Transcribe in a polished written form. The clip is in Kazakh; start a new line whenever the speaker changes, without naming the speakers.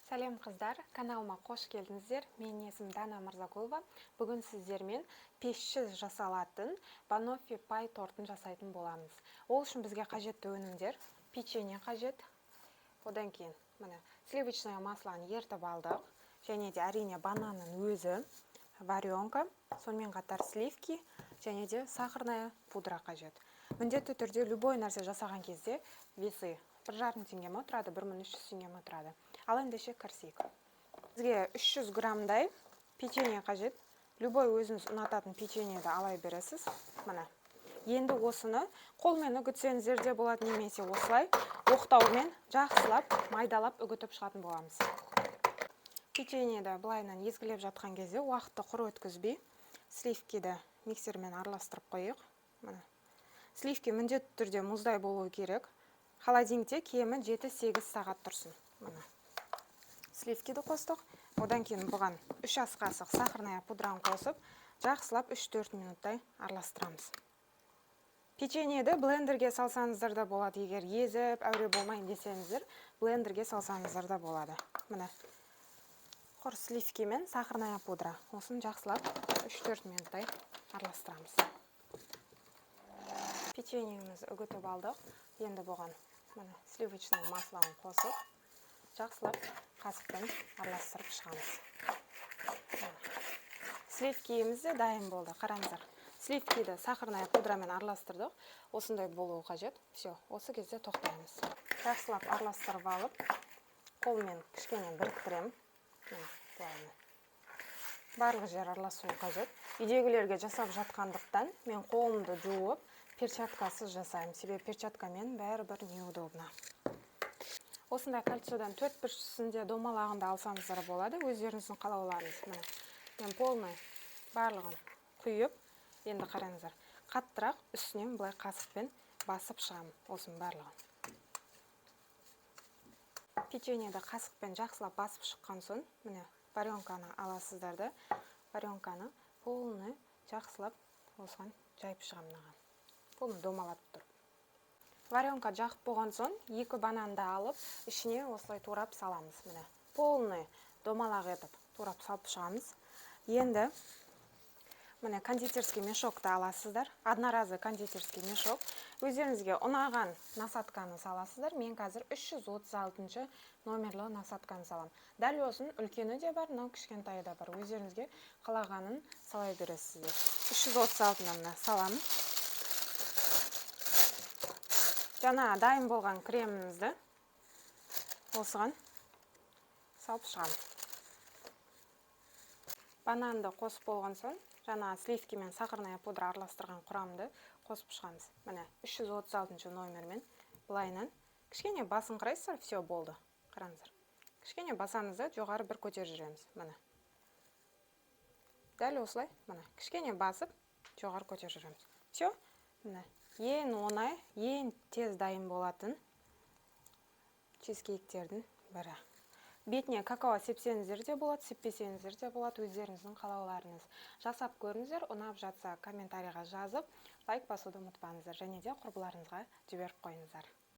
Сәлем қыздар, каналыма қош келдіңіздер. Менің есімім Дана Мырзагулова. Бүгін сіздермен пешсіз жасалатын баноффи пай тортын жасайтын боламыз. Ол үшін бізге қажетті өнімдер: печенье қажет. Одан кейін міне сливочное маслоны ертіп алдық. Және де әрине бананның өзі, варенка, сонымен қатар сливки және де сахарная пудра қажет. Міндетті түрде любой нәрсе жасаған кезде весі 1,5 теңге ме тұрады, 1300 теңге ме тұрады. Ал ендеше кірісейік. Бізге 300 граммдай печенье қажет. Любой өзіңіз ұнататын печеньеді алай бересіз. Міне. Енді осыны қолмен үгітсеңіздер де болады, немесе осылай оқтаумен жақсылап, майдалап үгітіп шығатын боламыз. Печеньеді былайынан езгілеп жатқан кезде уақытты құр өткізбей, сливкиді миксермен араластырып қойық. Міне. Сливки міндетті түрде мұздай болуы керек. Холодильникте кемі 7-8 сағат тұрсын. Міне. Сливкиді қостық. Одан кейін бұған 3 ас қасық сахарная пудраны қосып, жақсылап 3-4 минуттай араластырамыз. Печеньеді блендерге салсаңыздар да болады. Егер езіп, әуре болмайын десеңіздер, блендерге салсаңыздар да болады. Міне. Құр сливки мен сахарная пудра. Осын жақсылап 3-4 минуттай араластырамыз. Печеньемізді үгітіп алдық. Енді бұған сливочный маслоны қосып, жақсылап қасықпен араластырып шығамыз. Сливкиіміз де дайын болды. Қараңыздар. Сливкиді сахарная пудрамен араластырдық. Осындай болуы қажет. Все, осы кезде тоқтаймыз. Жақсылап араластырып алып, қолмен кішкене біріктірем. Барлық жер араласуы қажет. Үйдегілерге жасап жатқандықтан мен қолымды жуып, перчаткасыз жасаймын. Себебі перчаткамен бәрібір неудобно. Осындай кольцодан 4/5-сінде домалағында алсаңыздар болады. Өздеріңіздің қалауларыңыз. Мен полный барлығын құйып, енді қараңыздар. Қаттырақ үстінен былай қасықпен басып шығамын. Осының барлығын. Печеньеді қасықпен жақсылап басып шыққан соң, міне варенканы аласыздар да, варенканы полный жақсылап осыған жайып шығамын. Полный домалап тұр. Варенка жақып болған соң, 2 бананды алып, ішіне осылай турап саламыз. Міне, полный домалақ етіп турап салып шығамыз. Енді міне кондитерский мешокты аласыздар. Одноразовый кондитерский мешок. Өздеріңізге ұнаған насатканы саласыздар. Мен қазір 336 номерлі насатканы салам. Дәл осын үлкені де бар, мынау кішкентайы да бар. Өздеріңізге қалағанын салай бересіздер. 336-нан саламын. Жаңа дайын болған кремімізді осыған салып шығамын. Бананды қосып болған соң, жаңа сливки мен сахарная пудра араластырған құрамды қосып шығамыз. Міне 336 номермен былайынан кішкене басын қарайсыздар, все болды. Қараңыздар. Кішкене басамызды жоғары бір көтер жүреміз. Міне. Дәл осылай, міне, кішкене басып, жоғары көтер жүреміз. Все, міне. Ең оңай, ең тез дайын болатын чизкейктердің бірі. Бетіне какао сепсеңіздер де болады, сеппесеңіздер де болады, өздеріңіздің қалауларыңыз. Жасап көріңіздер, ұнап жатса комментарийға жазып, лайк басуды ұмытпаңыздар, және де құрбыларыңызға жіберіп қойыңыздар.